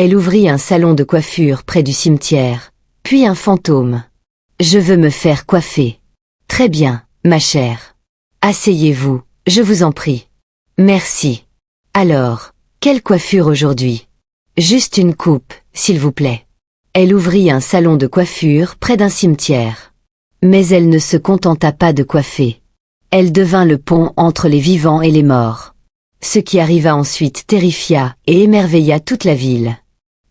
Elle ouvrit un salon de coiffure près du cimetière, puis un fantôme. Je veux me faire coiffer. Très bien, ma chère. Asseyez-vous, je vous en prie. Merci. Alors, quelle coiffure aujourd'hui? Juste une coupe, s'il vous plaît. Elle ouvrit un salon de coiffure près d'un cimetière. Mais elle ne se contenta pas de coiffer. Elle devint le pont entre les vivants et les morts. Ce qui arriva ensuite terrifia et émerveilla toute la ville.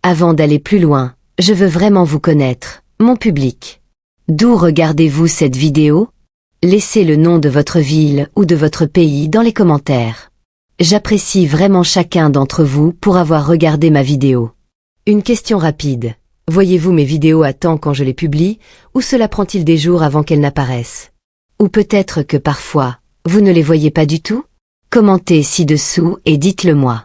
Avant d'aller plus loin, je veux vraiment vous connaître, mon public. D'où regardez-vous cette vidéo? Laissez le nom de votre ville ou de votre pays dans les commentaires. J'apprécie vraiment chacun d'entre vous pour avoir regardé ma vidéo. Une question rapide. Voyez-vous mes vidéos à temps quand je les publie, ou cela prend-il des jours avant qu'elles n'apparaissent? Ou peut-être que parfois, vous ne les voyez pas du tout? Commentez ci-dessous et dites-le moi.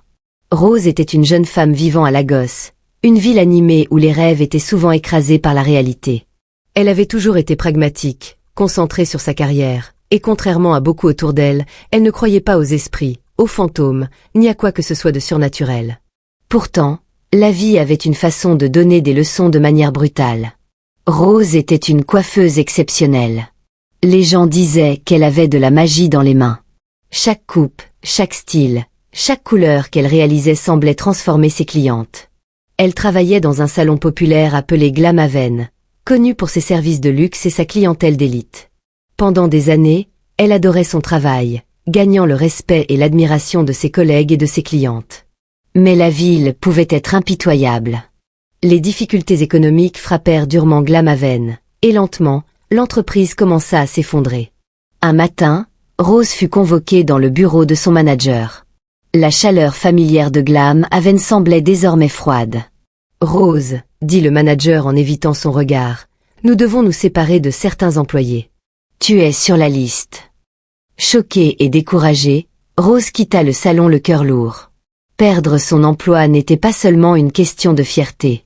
Rose était une jeune femme vivant à Lagos, une ville animée où les rêves étaient souvent écrasés par la réalité. Elle avait toujours été pragmatique, concentrée sur sa carrière, et contrairement à beaucoup autour d'elle, elle ne croyait pas aux esprits, aux fantômes, ni à quoi que ce soit de surnaturel. Pourtant, la vie avait une façon de donner des leçons de manière brutale. Rose était une coiffeuse exceptionnelle. Les gens disaient qu'elle avait de la magie dans les mains. Chaque coupe, chaque style, chaque couleur qu'elle réalisait semblait transformer ses clientes. Elle travaillait dans un salon populaire appelé Glam Haven, connu pour ses services de luxe et sa clientèle d'élite. Pendant des années, elle adorait son travail, gagnant le respect et l'admiration de ses collègues et de ses clientes. Mais la ville pouvait être impitoyable. Les difficultés économiques frappèrent durement Glam Haven, et lentement, l'entreprise commença à s'effondrer. Un matin, Rose fut convoquée dans le bureau de son manager. La chaleur familière de Glam Haven semblait désormais froide. « Rose, » dit le manager en évitant son regard, « nous devons nous séparer de certains employés. Tu es sur la liste. » Choquée et découragée, Rose quitta le salon le cœur lourd. Perdre son emploi n'était pas seulement une question de fierté.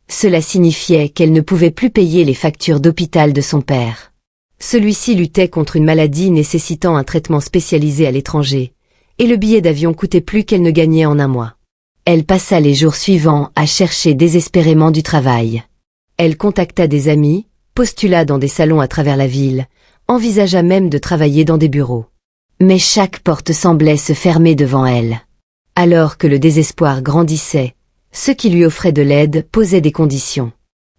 Cela signifiait qu'elle ne pouvait plus payer les factures d'hôpital de son père. Celui-ci luttait contre une maladie nécessitant un traitement spécialisé à l'étranger, et le billet d'avion coûtait plus qu'elle ne gagnait en un mois. Elle passa les jours suivants à chercher désespérément du travail. Elle contacta des amis, postula dans des salons à travers la ville, envisagea même de travailler dans des bureaux. Mais chaque porte semblait se fermer devant elle. Alors que le désespoir grandissait, ceux qui lui offraient de l'aide posaient des conditions.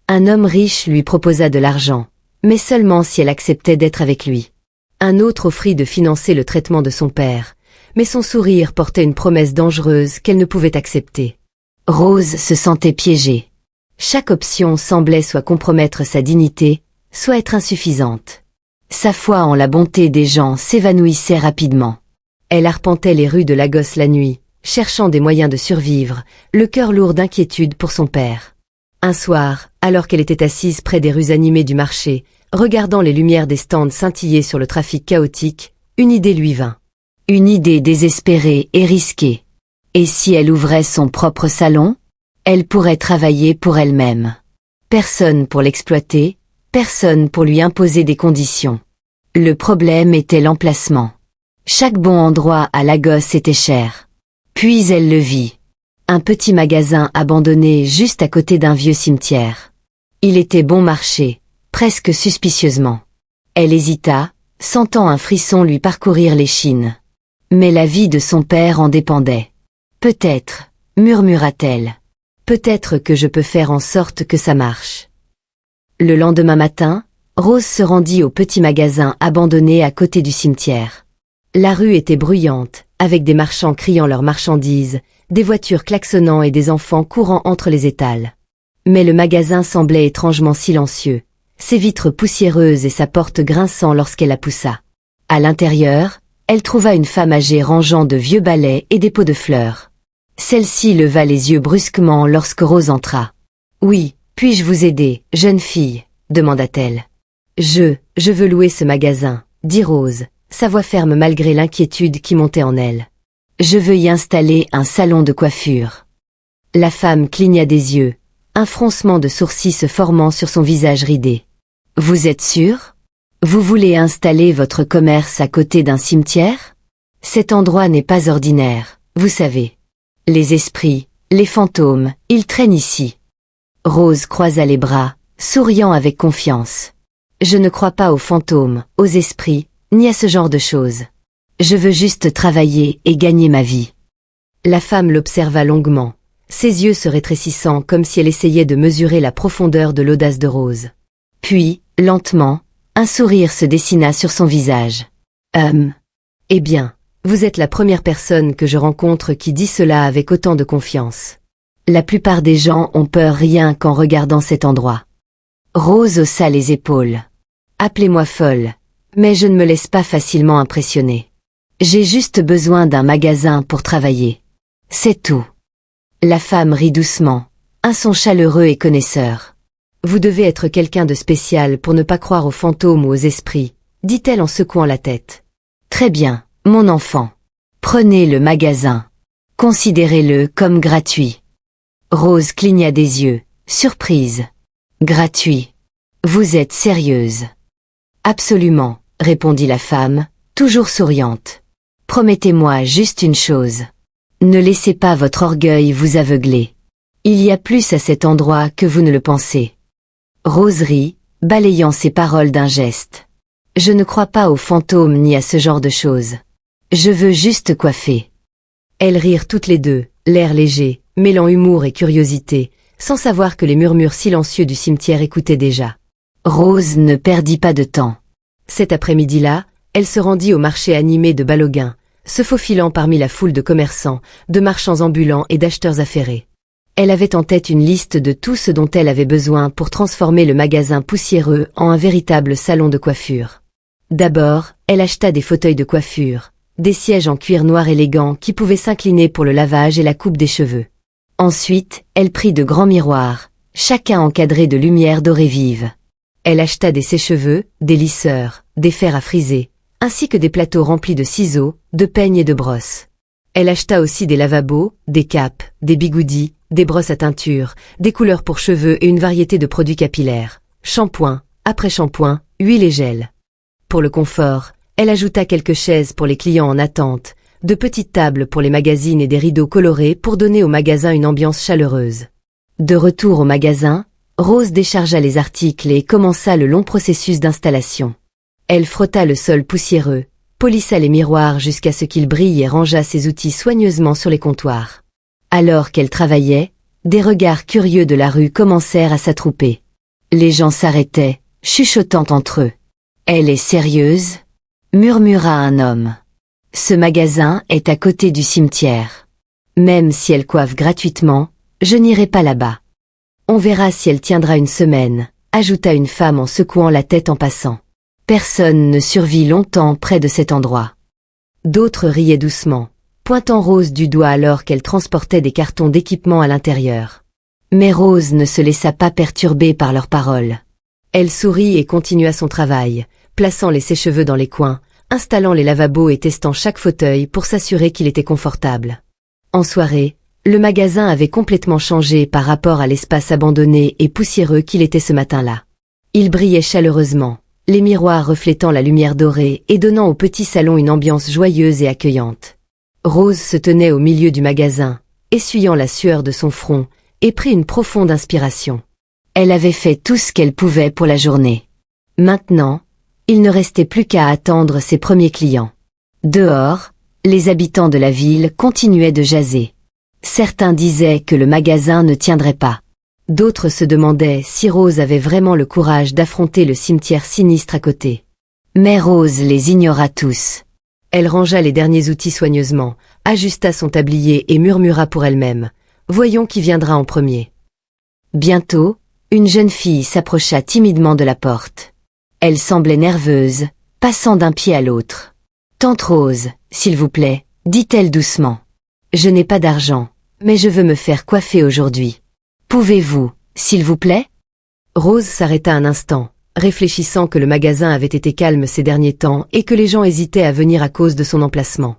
Un homme riche lui proposa de l'argent, mais seulement si elle acceptait d'être avec lui. Un autre offrit de financer le traitement de son père, mais son sourire portait une promesse dangereuse qu'elle ne pouvait accepter. Rose se sentait piégée. Chaque option semblait soit compromettre sa dignité, soit être insuffisante. Sa foi en la bonté des gens s'évanouissait rapidement. Elle arpentait les rues de Lagos la nuit, cherchant des moyens de survivre, le cœur lourd d'inquiétude pour son père. Un soir, alors qu'elle était assise près des rues animées du marché, regardant les lumières des stands scintiller sur le trafic chaotique, une idée lui vint. Une idée désespérée et risquée. Et si elle ouvrait son propre salon? Elle pourrait travailler pour elle-même. Personne pour l'exploiter, personne pour lui imposer des conditions. Le problème était l'emplacement. Chaque bon endroit à Lagos était cher. Puis elle le vit. Un petit magasin abandonné juste à côté d'un vieux cimetière. Il était bon marché, presque suspicieusement. Elle hésita, sentant un frisson lui parcourir l'échine. Mais la vie de son père en dépendait. Peut-être, murmura-t-elle. Peut-être que je peux faire en sorte que ça marche. Le lendemain matin, Rose se rendit au petit magasin abandonné à côté du cimetière. La rue était bruyante, avec des marchands criant leurs marchandises, des voitures klaxonnant et des enfants courant entre les étals. Mais le magasin semblait étrangement silencieux, ses vitres poussiéreuses et sa porte grinçant lorsqu'elle la poussa. À l'intérieur, elle trouva une femme âgée rangeant de vieux balais et des pots de fleurs. Celle-ci leva les yeux brusquement lorsque Rose entra. « Oui, puis-je vous aider, jeune fille ?» demanda-t-elle. « Je veux louer ce magasin, » dit Rose, sa voix ferme malgré l'inquiétude qui montait en elle. « Je veux y installer un salon de coiffure. » La femme cligna des yeux, un froncement de sourcils se formant sur son visage ridé. « Vous êtes sûr ? Vous voulez installer votre commerce à côté d'un cimetière? Cet endroit n'est pas ordinaire, vous savez. Les esprits, Les fantômes, ils traînent ici. Rose croisa les bras, souriant avec confiance. Je ne crois pas aux fantômes, aux esprits, ni à ce genre de choses. Je veux juste travailler et gagner ma vie. La femme l'observa longuement, ses yeux se rétrécissant comme si elle essayait de mesurer la profondeur de l'audace de Rose. Puis, lentement, un sourire se dessina sur son visage. Eh bien, vous êtes la première personne que je rencontre qui dit cela avec autant de confiance. La plupart des gens ont peur rien qu'en regardant cet endroit. Rose haussa les épaules. Appelez-moi folle, mais je ne me laisse pas facilement impressionner. J'ai juste besoin d'un magasin pour travailler. C'est tout. La femme rit doucement, un son chaleureux et connaisseur. Vous devez être quelqu'un de spécial pour ne pas croire aux fantômes ou aux esprits, dit-elle en secouant la tête. Très bien, mon enfant. Prenez le magasin. Considérez-le comme gratuit. Rose cligna des yeux, surprise. Gratuit. Vous êtes sérieuse? Absolument, répondit la femme, toujours souriante. Promettez-moi juste une chose. Ne laissez pas votre orgueil vous aveugler. Il y a plus à cet endroit que vous ne le pensez. Rose rit, balayant ses paroles d'un geste. Je ne crois pas aux fantômes ni à ce genre de choses. Je veux juste coiffer. Elles rirent toutes les deux, l'air léger, mêlant humour et curiosité, sans savoir que les murmures silencieux du cimetière écoutaient déjà. Rose ne perdit pas de temps. Cet après-midi-là, elle se rendit au marché animé de Baloguin, se faufilant parmi la foule de commerçants, de marchands ambulants et d'acheteurs affairés. Elle avait en tête une liste de tout ce dont elle avait besoin pour transformer le magasin poussiéreux en un véritable salon de coiffure. D'abord, elle acheta des fauteuils de coiffure, des sièges en cuir noir élégant qui pouvaient s'incliner pour le lavage et la coupe des cheveux. Ensuite, elle prit de grands miroirs, chacun encadré de lumière dorée vive. Elle acheta des sèche-cheveux, des lisseurs, des fers à friser, ainsi que des plateaux remplis de ciseaux, de peignes et de brosses. Elle acheta aussi des lavabos, des capes, des bigoudis, des brosses à teinture, des couleurs pour cheveux et une variété de produits capillaires, shampoing, après-shampoing, huile et gel. Pour le confort, elle ajouta quelques chaises pour les clients en attente, de petites tables pour les magazines et des rideaux colorés pour donner au magasin une ambiance chaleureuse. De retour au magasin, Rose déchargea les articles et commença le long processus d'installation. Elle frotta le sol poussiéreux, polissa les miroirs jusqu'à ce qu'ils brillent et rangea ses outils soigneusement sur les comptoirs. Alors qu'elle travaillait, des regards curieux de la rue commencèrent à s'attrouper. Les gens s'arrêtaient, chuchotant entre eux. « Elle est sérieuse ?» murmura un homme. « Ce magasin est à côté du cimetière. Même si elle coiffe gratuitement, je n'irai pas là-bas. On verra si elle tiendra une semaine, » ajouta une femme en secouant la tête en passant. Personne ne survit longtemps près de cet endroit. D'autres riaient doucement, pointant Rose du doigt alors qu'elle transportait des cartons d'équipement à l'intérieur. Mais Rose ne se laissa pas perturber par leurs paroles. Elle sourit et continua son travail, plaçant les sèche-cheveux dans les coins, installant les lavabos et testant chaque fauteuil pour s'assurer qu'il était confortable. En soirée, le magasin avait complètement changé par rapport à l'espace abandonné et poussiéreux qu'il était ce matin-là. Il brillait chaleureusement, les miroirs reflétant la lumière dorée et donnant au petit salon une ambiance joyeuse et accueillante. Rose se tenait au milieu du magasin, essuyant la sueur de son front, et prit une profonde inspiration. Elle avait fait tout ce qu'elle pouvait pour la journée. Maintenant, il ne restait plus qu'à attendre ses premiers clients. Dehors, les habitants de la ville continuaient de jaser. Certains disaient que le magasin ne tiendrait pas. D'autres se demandaient si Rose avait vraiment le courage d'affronter le cimetière sinistre à côté. Mais Rose les ignora tous. Elle rangea les derniers outils soigneusement, ajusta son tablier et murmura pour elle-même. « Voyons qui viendra en premier. » Bientôt, une jeune fille s'approcha timidement de la porte. Elle semblait nerveuse, passant d'un pied à l'autre. « Tante Rose, s'il vous plaît, » dit-elle doucement. « Je n'ai pas d'argent, mais je veux me faire coiffer aujourd'hui. Pouvez-vous, s'il vous plaît ?» Rose s'arrêta un instant, réfléchissant que le magasin avait été calme ces derniers temps et que les gens hésitaient à venir à cause de son emplacement.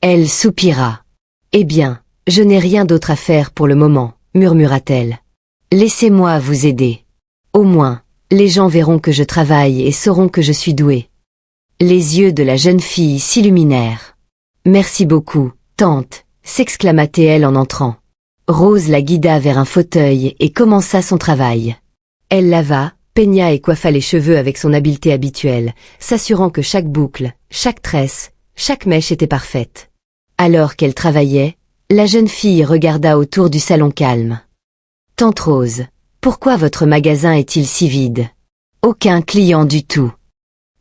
Elle soupira. « Eh bien, je n'ai rien d'autre à faire pour le moment, » murmura-t-elle. « Laissez-moi vous aider. Au moins, les gens verront que je travaille et sauront que je suis douée. » Les yeux de la jeune fille s'illuminèrent. « Merci beaucoup, tante » s'exclama-t-elle en entrant. Rose la guida vers un fauteuil et commença son travail. Elle lava, peigna et coiffa les cheveux avec son habileté habituelle, s'assurant que chaque boucle, chaque tresse, chaque mèche était parfaite. Alors qu'elle travaillait, la jeune fille regarda autour du salon calme. « Tante Rose, pourquoi votre magasin est-il si vide? Aucun client du tout. »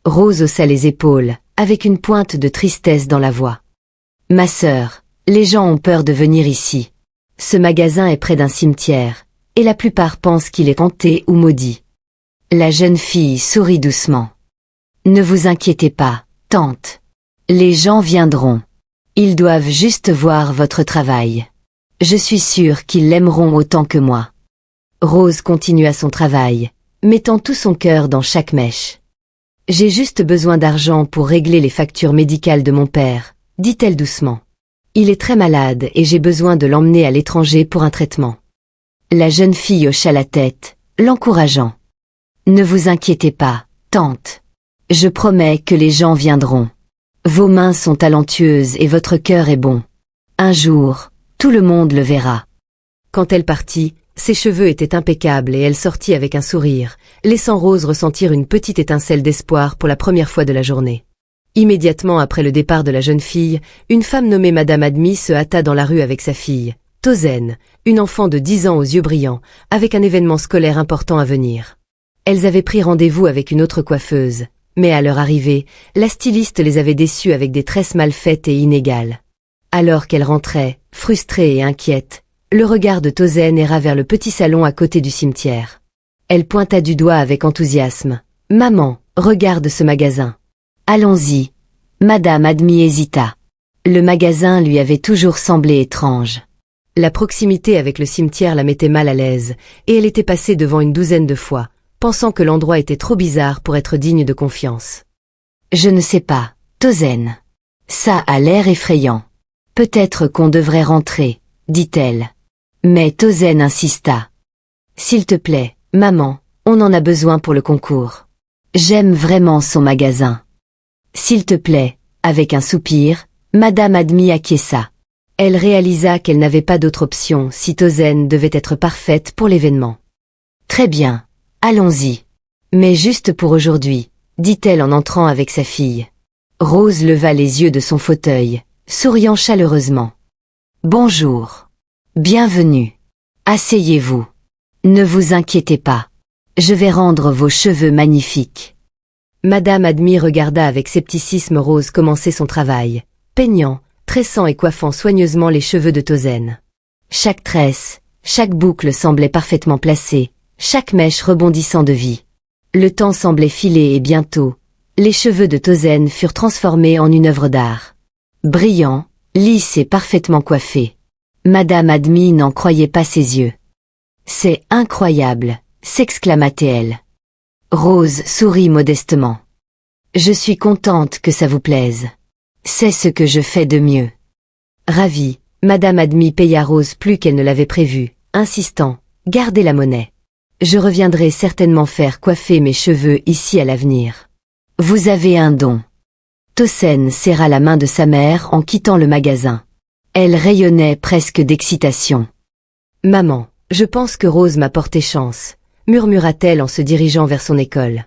Rose haussa les épaules, avec une pointe de tristesse dans la voix. « Ma sœur, les gens ont peur de venir ici. Ce magasin est près d'un cimetière, et la plupart pensent qu'il est hanté ou maudit. » La jeune fille sourit doucement. « Ne vous inquiétez pas, tante. Les gens viendront. Ils doivent juste voir votre travail. Je suis sûre qu'ils l'aimeront autant que moi. » Rose continua son travail, mettant tout son cœur dans chaque mèche. « J'ai juste besoin d'argent pour régler les factures médicales de mon père, » dit-elle doucement. « Il est très malade et j'ai besoin de l'emmener à l'étranger pour un traitement. » La jeune fille hocha la tête, l'encourageant. « Ne vous inquiétez pas, tante. Je promets que les gens viendront. Vos mains sont talentueuses et votre cœur est bon. Un jour, tout le monde le verra. » Quand elle partit, ses cheveux étaient impeccables et elle sortit avec un sourire, laissant Rose ressentir une petite étincelle d'espoir pour la première fois de la journée. Immédiatement après le départ de la jeune fille, une femme nommée Madame Admi se hâta dans la rue avec sa fille, Tozen, une enfant de 10 ans aux yeux brillants, avec un événement scolaire important à venir. Elles avaient pris rendez-vous avec une autre coiffeuse, mais à leur arrivée, la styliste les avait déçues avec des tresses mal faites et inégales. Alors qu'elles rentraient, frustrées et inquiètes, le regard de Tozen erra vers le petit salon à côté du cimetière. Elle pointa du doigt avec enthousiasme. « Maman, regarde ce magasin. »« Allons-y. » Madame Admi hésita. Le magasin lui avait toujours semblé étrange. La proximité avec le cimetière la mettait mal à l'aise, et elle était passée devant une douzaine de fois, pensant que l'endroit était trop bizarre pour être digne de confiance. « Je ne sais pas, Tozen. Ça a l'air effrayant. Peut-être qu'on devrait rentrer, » dit-elle. Mais Tozen insista. « S'il te plaît, maman, on en a besoin pour le concours. J'aime vraiment son magasin. »« S'il te plaît, » avec un soupir, Madame Admi acquiesça. Elle réalisa qu'elle n'avait pas d'autre option si Tozen devait être parfaite pour l'événement. « Très bien, allons-y. Mais juste pour aujourd'hui, » dit-elle en entrant avec sa fille. Rose leva les yeux de son fauteuil, souriant chaleureusement. « Bonjour. Bienvenue. Asseyez-vous. Ne vous inquiétez pas. Je vais rendre vos cheveux magnifiques. » Madame Admi regarda avec scepticisme Rose commencer son travail, peignant, tressant et coiffant soigneusement les cheveux de Tozen. Chaque tresse, chaque boucle semblait parfaitement placée, chaque mèche rebondissant de vie. Le temps semblait filer et bientôt, les cheveux de Tozen furent transformés en une œuvre d'art. Brillants, lisses et parfaitement coiffés. Madame Admi n'en croyait pas ses yeux. « C'est incroyable !» s'exclama-t-elle. Rose sourit modestement. « Je suis contente que ça vous plaise. C'est ce que je fais de mieux. » Ravie, Madame Admi paya Rose plus qu'elle ne l'avait prévu, insistant « Gardez la monnaie. Je reviendrai certainement faire coiffer mes cheveux ici à l'avenir. Vous avez un don. » Tozen serra la main de sa mère en quittant le magasin. Elle rayonnait presque d'excitation. « Maman, je pense que Rose m'a porté chance, » murmura-t-elle en se dirigeant vers son école.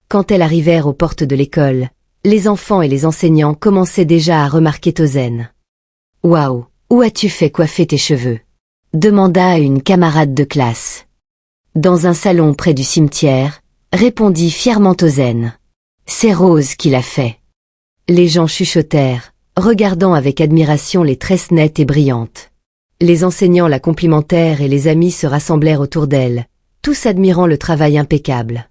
Quand elles arrivèrent aux portes de l'école, les enfants et les enseignants commençaient déjà à remarquer Tozen. « Waouh, où as-tu fait coiffer tes cheveux ?» demanda une camarade de classe. « Dans un salon près du cimetière, » répondit fièrement Tozen. « C'est Rose qui l'a fait. » Les gens chuchotèrent, regardant avec admiration les tresses nettes et brillantes. Les enseignants la complimentèrent et les amis se rassemblèrent autour d'elle, tous admirant le travail impeccable.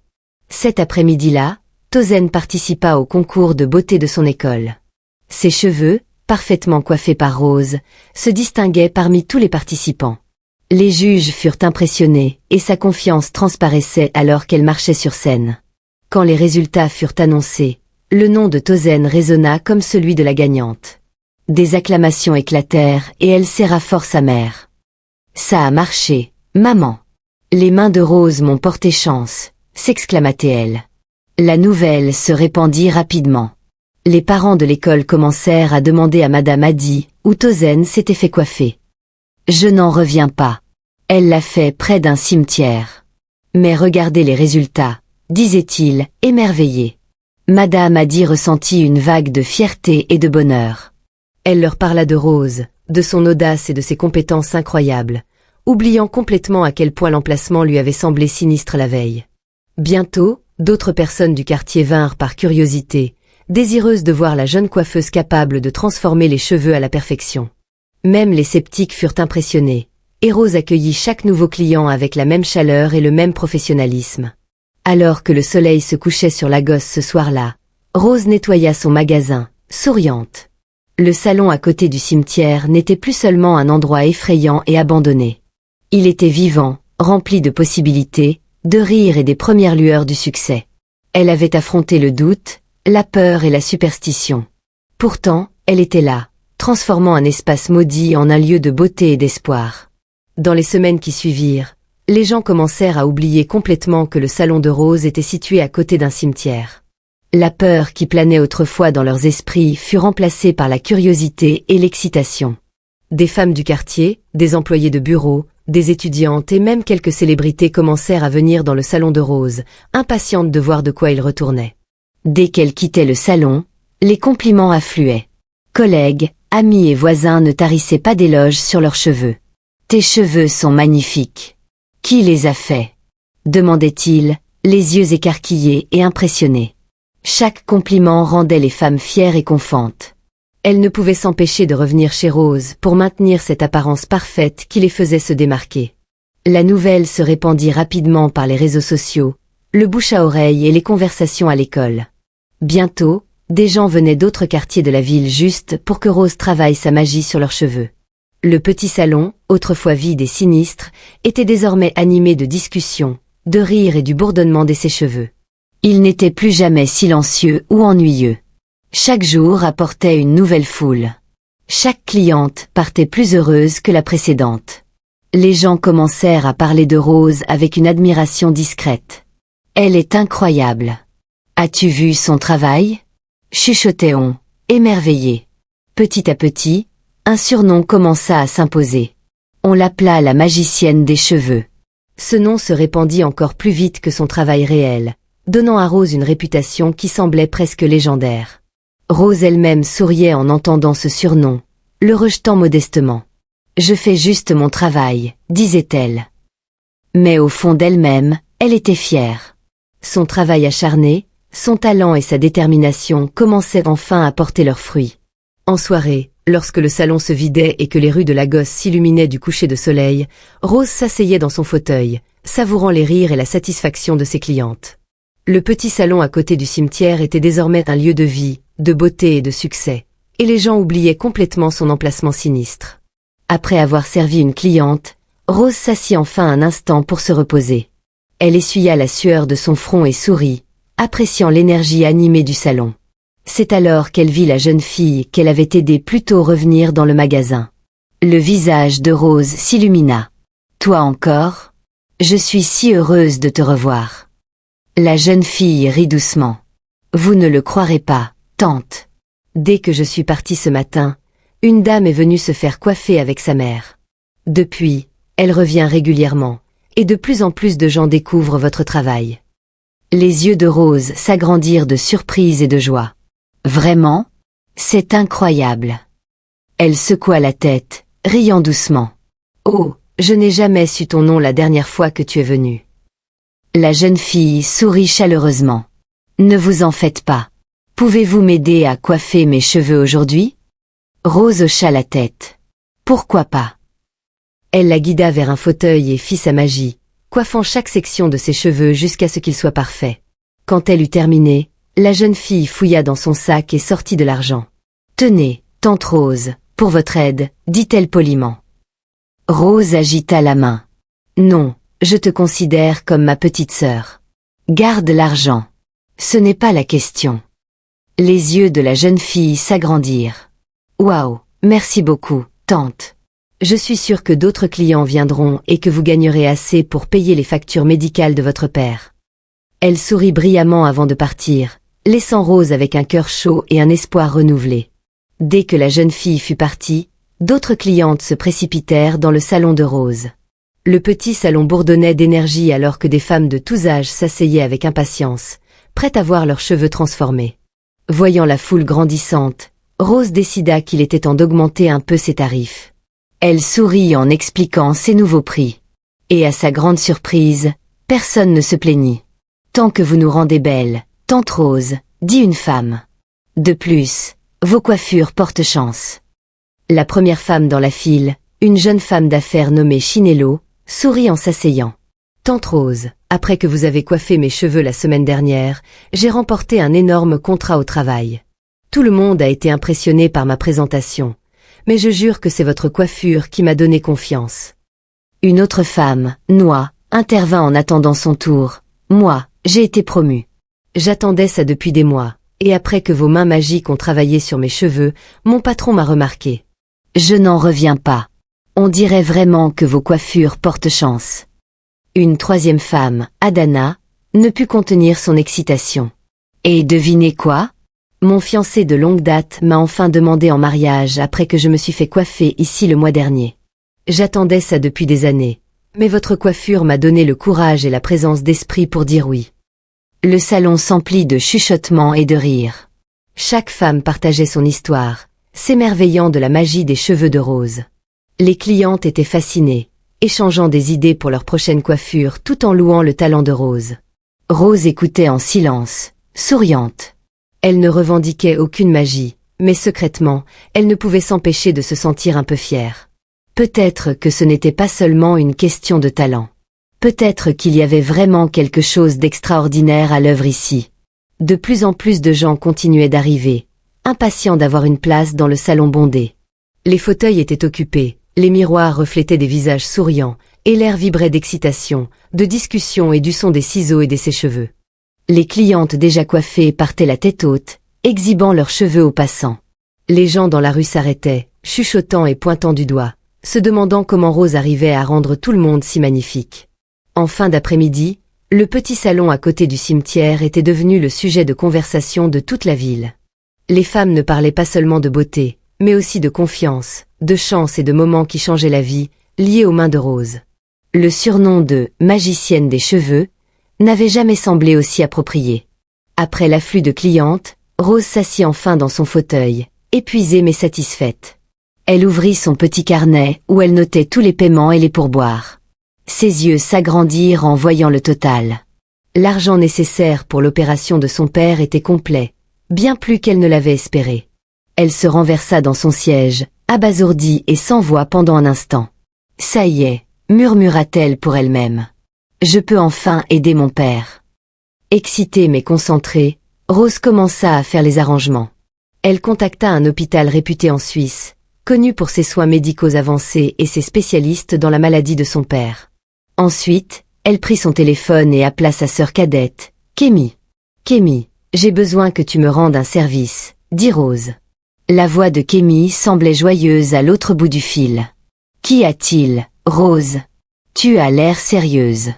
Cet après-midi-là, Tozen participa au concours de beauté de son école. Ses cheveux, parfaitement coiffés par Rose, se distinguaient parmi tous les participants. Les juges furent impressionnés et sa confiance transparaissait alors qu'elle marchait sur scène. Quand les résultats furent annoncés, le nom de Tozen résonna comme celui de la gagnante. Des acclamations éclatèrent et elle serra fort sa mère. « Ça a marché, maman. Les mains de Rose m'ont porté chance, » s'exclama-t-elle. La nouvelle se répandit rapidement. Les parents de l'école commencèrent à demander à Madame Admi où Tozen s'était fait coiffer. Je n'en reviens pas. Elle l'a fait près d'un cimetière. Mais regardez les résultats, disait-il, émerveillé. Madame a dit ressentit une vague de fierté et de bonheur. Elle leur parla de Rose, de son audace et de ses compétences incroyables, oubliant complètement à quel point l'emplacement lui avait semblé sinistre la veille. Bientôt, d'autres personnes du quartier vinrent par curiosité, désireuses de voir la jeune coiffeuse capable de transformer les cheveux à la perfection. Même les sceptiques furent impressionnés, et Rose accueillit chaque nouveau client avec la même chaleur et le même professionnalisme. Alors que le soleil se couchait sur la gosse ce soir-là, Rose nettoya son magasin, souriante. Le salon à côté du cimetière n'était plus seulement un endroit effrayant et abandonné. Il était vivant, rempli de possibilités, de rires et des premières lueurs du succès. Elle avait affronté le doute, la peur et la superstition. Pourtant, elle était là, transformant un espace maudit en un lieu de beauté et d'espoir. Dans les semaines qui suivirent, les gens commencèrent à oublier complètement que le salon de Rose était situé à côté d'un cimetière. La peur qui planait autrefois dans leurs esprits fut remplacée par la curiosité et l'excitation. Des femmes du quartier, des employés de bureau, des étudiantes et même quelques célébrités commencèrent à venir dans le salon de Rose, impatientes de voir de quoi il retournait. Dès qu'elle quittait le salon, les compliments affluaient. Collègues, amis et voisins ne tarissaient pas d'éloges sur leurs cheveux. « Tes cheveux sont magnifiques. Qui les a faits ?» demandait-il, les yeux écarquillés et impressionnés. Chaque compliment rendait les femmes fières et confiantes. Elles ne pouvaient s'empêcher de revenir chez Rose pour maintenir cette apparence parfaite qui les faisait se démarquer. La nouvelle se répandit rapidement par les réseaux sociaux, le bouche à oreille et les conversations à l'école. Bientôt, des gens venaient d'autres quartiers de la ville juste pour que Rose travaille sa magie sur leurs cheveux. Le petit salon, autrefois vide et sinistre, était désormais animé de discussions, de rires et du bourdonnement des sèche-cheveux. Il n'était plus jamais silencieux ou ennuyeux. Chaque jour apportait une nouvelle foule. Chaque cliente partait plus heureuse que la précédente. Les gens commencèrent à parler de Rose avec une admiration discrète. « Elle est incroyable. As-tu vu son travail ?» chuchotait-on, émerveillé. Petit à petit, un surnom commença à s'imposer. On l'appela la magicienne des cheveux. Ce nom se répandit encore plus vite que son travail réel, donnant à Rose une réputation qui semblait presque légendaire. Rose elle-même souriait en entendant ce surnom, le rejetant modestement. « Je fais juste mon travail », disait-elle. Mais au fond d'elle-même, elle était fière. Son travail acharné, son talent et sa détermination commençaient enfin à porter leurs fruits. En soirée, lorsque le salon se vidait et que les rues de Lagos s'illuminaient du coucher de soleil, Rose s'asseyait dans son fauteuil, savourant les rires et la satisfaction de ses clientes. Le petit salon à côté du cimetière était désormais un lieu de vie, de beauté et de succès, et les gens oubliaient complètement son emplacement sinistre. Après avoir servi une cliente, Rose s'assit enfin un instant pour se reposer. Elle essuya la sueur de son front et sourit, appréciant l'énergie animée du salon. C'est alors qu'elle vit la jeune fille qu'elle avait aidée plus tôt revenir dans le magasin. Le visage de Rose s'illumina. « Toi encore ? Je suis si heureuse de te revoir. » La jeune fille rit doucement. « Vous ne le croirez pas, tante. Dès que je suis partie ce matin, une dame est venue se faire coiffer avec sa mère. Depuis, elle revient régulièrement, et de plus en plus de gens découvrent votre travail. » Les yeux de Rose s'agrandirent de surprise et de joie. « Vraiment ? C'est incroyable. » Elle secoua la tête, riant doucement. « Oh, je n'ai jamais su ton nom la dernière fois que tu es venue. » La jeune fille sourit chaleureusement. « Ne vous en faites pas. Pouvez-vous m'aider à coiffer mes cheveux aujourd'hui ?» Rose hocha la tête. « Pourquoi pas ?» Elle la guida vers un fauteuil et fit sa magie, coiffant chaque section de ses cheveux jusqu'à ce qu'ils soient parfaits. Quand elle eut terminé, la jeune fille fouilla dans son sac et sortit de l'argent. « Tenez, tante Rose, pour votre aide, dit-elle poliment. Rose agita la main. « Non, je te considère comme ma petite sœur. Garde l'argent. Ce n'est pas la question. » Les yeux de la jeune fille s'agrandirent. « Waouh, merci beaucoup, tante. Je suis sûre que d'autres clients viendront et que vous gagnerez assez pour payer les factures médicales de votre père. » Elle sourit brillamment avant de partir, laissant Rose avec un cœur chaud et un espoir renouvelé. Dès que la jeune fille fut partie, d'autres clientes se précipitèrent dans le salon de Rose. Le petit salon bourdonnait d'énergie alors que des femmes de tous âges s'asseyaient avec impatience, prêtes à voir leurs cheveux transformés. Voyant la foule grandissante, Rose décida qu'il était temps d'augmenter un peu ses tarifs. Elle sourit en expliquant ses nouveaux prix. Et à sa grande surprise, personne ne se plaignit. « Tant que vous nous rendez belle, tante Rose », dit une femme. « De plus, vos coiffures portent chance. » La première femme dans la file, une jeune femme d'affaires nommée Chinello, sourit en s'asseyant. « Tante Rose, après que vous avez coiffé mes cheveux la semaine dernière, j'ai remporté un énorme contrat au travail. Tout le monde a été impressionné par ma présentation, mais je jure que c'est votre coiffure qui m'a donné confiance. » Une autre femme, Noix, intervint en attendant son tour. « Moi, j'ai été promue. J'attendais ça depuis des mois, et après que vos mains magiques ont travaillé sur mes cheveux, mon patron m'a remarqué. Je n'en reviens pas. On dirait vraiment que vos coiffures portent chance. » Une troisième femme, Adana, ne put contenir son excitation. « Et devinez quoi? Mon fiancé de longue date m'a enfin demandé en mariage après que je me suis fait coiffer ici le mois dernier. J'attendais ça depuis des années, mais votre coiffure m'a donné le courage et la présence d'esprit pour dire oui. » Le salon s'emplit de chuchotements et de rires. Chaque femme partageait son histoire, s'émerveillant de la magie des cheveux de Rose. Les clientes étaient fascinées, échangeant des idées pour leur prochaine coiffure tout en louant le talent de Rose. Rose écoutait en silence, souriante. Elle ne revendiquait aucune magie, mais secrètement, elle ne pouvait s'empêcher de se sentir un peu fière. Peut-être que ce n'était pas seulement une question de talent. Peut-être qu'il y avait vraiment quelque chose d'extraordinaire à l'œuvre ici. De plus en plus de gens continuaient d'arriver, impatients d'avoir une place dans le salon bondé. Les fauteuils étaient occupés, les miroirs reflétaient des visages souriants, et l'air vibrait d'excitation, de discussion et du son des ciseaux et des sèche-cheveux. Les clientes déjà coiffées partaient la tête haute, exhibant leurs cheveux aux passants. Les gens dans la rue s'arrêtaient, chuchotant et pointant du doigt, se demandant comment Rose arrivait à rendre tout le monde si magnifique. En fin d'après-midi, le petit salon à côté du cimetière était devenu le sujet de conversation de toute la ville. Les femmes ne parlaient pas seulement de beauté, mais aussi de confiance, de chance et de moments qui changeaient la vie, liés aux mains de Rose. Le surnom de « magicienne des cheveux » n'avait jamais semblé aussi approprié. Après l'afflux de clientes, Rose s'assit enfin dans son fauteuil, épuisée mais satisfaite. Elle ouvrit son petit carnet où elle notait tous les paiements et les pourboires. Ses yeux s'agrandirent en voyant le total. L'argent nécessaire pour l'opération de son père était complet, bien plus qu'elle ne l'avait espéré. Elle se renversa dans son siège, abasourdie et sans voix pendant un instant. « Ça y est », murmura-t-elle pour elle-même. « Je peux enfin aider mon père. » Excitée mais concentrée, Rose commença à faire les arrangements. Elle contacta un hôpital réputé en Suisse, connu pour ses soins médicaux avancés et ses spécialistes dans la maladie de son père. Ensuite, elle prit son téléphone et appela sa sœur cadette, Kémy. « Kémy, j'ai besoin que tu me rendes un service, » dit Rose. La voix de Kémy semblait joyeuse à l'autre bout du fil. « Qu'y a-t-il, Rose? Tu as l'air sérieuse. »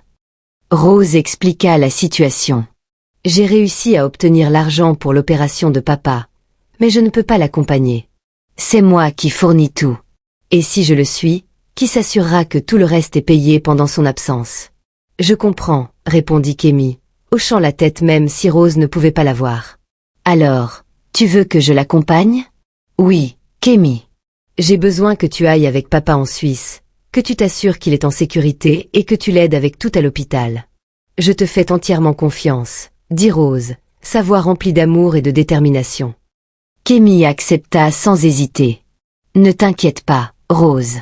Rose expliqua la situation. « J'ai réussi à obtenir l'argent pour l'opération de papa, mais je ne peux pas l'accompagner. C'est moi qui fournis tout. Et si je le suis, qui s'assurera que tout le reste est payé pendant son absence? » « Je comprends, » répondit Kémy, hochant la tête même si Rose ne pouvait pas la voir. « Alors, tu veux que je l'accompagne? » « Oui, Kémy. J'ai besoin que tu ailles avec papa en Suisse, que tu t'assures qu'il est en sécurité et que tu l'aides avec tout à l'hôpital. Je te fais entièrement confiance, » dit Rose, sa voix remplie d'amour et de détermination. Kémy accepta sans hésiter. « Ne t'inquiète pas, Rose.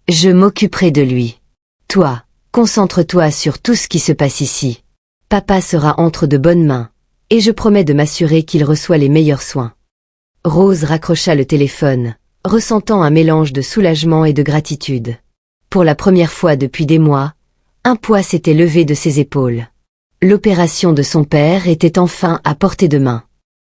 Je m'occuperai de lui. Toi, concentre-toi sur tout ce qui se passe ici. Papa sera entre de bonnes mains, et je promets de m'assurer qu'il reçoit les meilleurs soins. » Rose raccrocha le téléphone, ressentant un mélange de soulagement et de gratitude. Pour la première fois depuis des mois, un poids s'était levé de ses épaules. L'opération de son père était enfin à portée de main.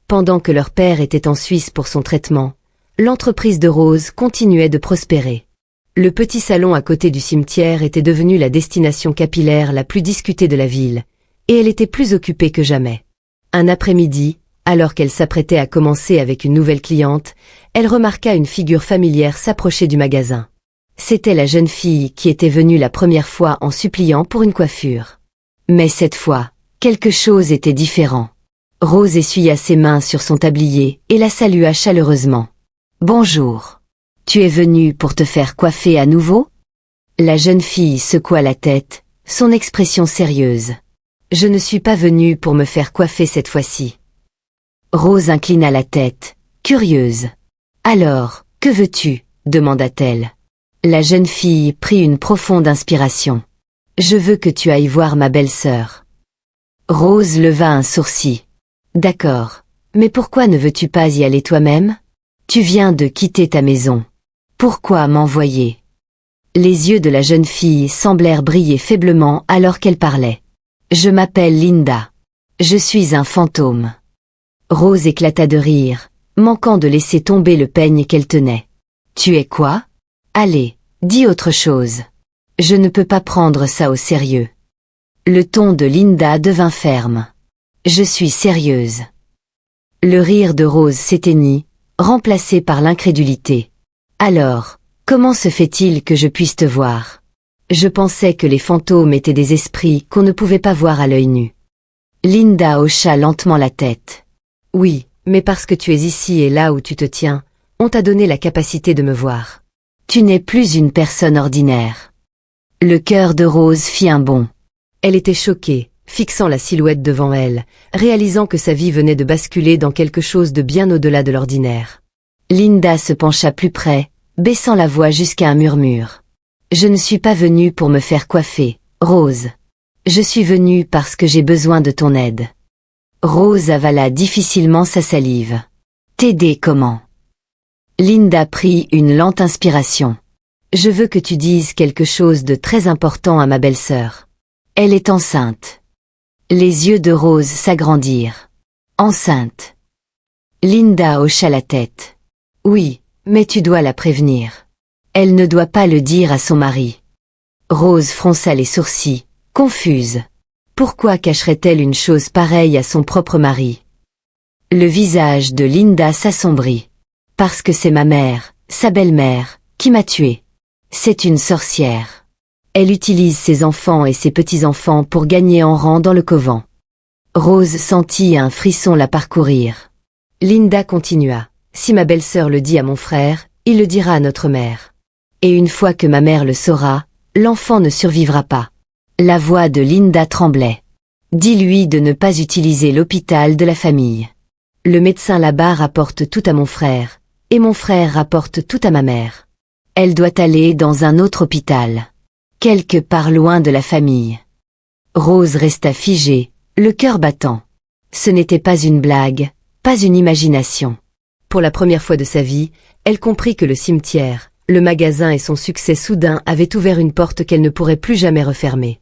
Pendant que leur père était en Suisse pour son traitement, l'entreprise de Rose continuait de prospérer. Le petit salon à côté du cimetière était devenu la destination capillaire la plus discutée de la ville, et elle était plus occupée que jamais. Un après-midi, alors qu'elle s'apprêtait à commencer avec une nouvelle cliente, elle remarqua une figure familière s'approcher du magasin. C'était la jeune fille qui était venue la première fois en suppliant pour une coiffure. Mais cette fois, quelque chose était différent. Rose essuya ses mains sur son tablier et la salua chaleureusement. « Bonjour. Tu es venue pour te faire coiffer à nouveau ?» La jeune fille secoua la tête, son expression sérieuse. « Je ne suis pas venue pour me faire coiffer cette fois-ci. » Rose inclina la tête, curieuse. « Alors, que veux-tu » demanda-t-elle. La jeune fille prit une profonde inspiration. « Je veux que tu ailles voir ma belle-sœur. » Rose leva un sourcil. « D'accord, mais pourquoi ne veux-tu pas y aller toi-même ? Tu viens de quitter ta maison. Pourquoi m'envoyer ?» Les yeux de la jeune fille semblèrent briller faiblement alors qu'elle parlait. « Je m'appelle Linda. Je suis un fantôme. » Rose éclata de rire, manquant de laisser tomber le peigne qu'elle tenait. « Tu es quoi ? Allez, dis autre chose. Je ne peux pas prendre ça au sérieux. » Le ton de Linda devint ferme. « Je suis sérieuse. » Le rire de Rose s'éteignit, remplacé par l'incrédulité. « Alors, comment se fait-il que je puisse te voir ? Je pensais que les fantômes étaient des esprits qu'on ne pouvait pas voir à l'œil nu. » Linda hocha lentement la tête. « Oui, mais parce que tu es ici et là où tu te tiens, on t'a donné la capacité de me voir. Tu n'es plus une personne ordinaire. » Le cœur de Rose fit un bond. Elle était choquée, fixant la silhouette devant elle, réalisant que sa vie venait de basculer dans quelque chose de bien au-delà de l'ordinaire. Linda se pencha plus près, baissant la voix jusqu'à un murmure. « Je ne suis pas venue pour me faire coiffer, Rose. Je suis venue parce que j'ai besoin de ton aide. » Rose avala difficilement sa salive. « T'aider comment ?» Linda prit une lente inspiration. « Je veux que tu dises quelque chose de très important à ma belle-sœur. Elle est enceinte. » Les yeux de Rose s'agrandirent. « Enceinte ?» Linda hocha la tête. « Oui, mais tu dois la prévenir. Elle ne doit pas le dire à son mari. » Rose fronça les sourcils, confuse. Pourquoi cacherait-elle une chose pareille à son propre mari? Le visage de Linda s'assombrit. « Parce que c'est ma mère, sa belle-mère, qui m'a tuée. C'est une sorcière. Elle utilise ses enfants et ses petits-enfants pour gagner en rang dans le couvent. » Rose sentit un frisson la parcourir. Linda continua. « Si ma belle-sœur le dit à mon frère, il le dira à notre mère. Et une fois que ma mère le saura, l'enfant ne survivra pas. » La voix de Linda tremblait. « Dis-lui de ne pas utiliser l'hôpital de la famille. Le médecin là-bas rapporte tout à mon frère, et mon frère rapporte tout à ma mère. Elle doit aller dans un autre hôpital. Quelque part loin de la famille. » Rose resta figée, le cœur battant. Ce n'était pas une blague, pas une imagination. Pour la première fois de sa vie, elle comprit que le cimetière, le magasin et son succès soudain avaient ouvert une porte qu'elle ne pourrait plus jamais refermer.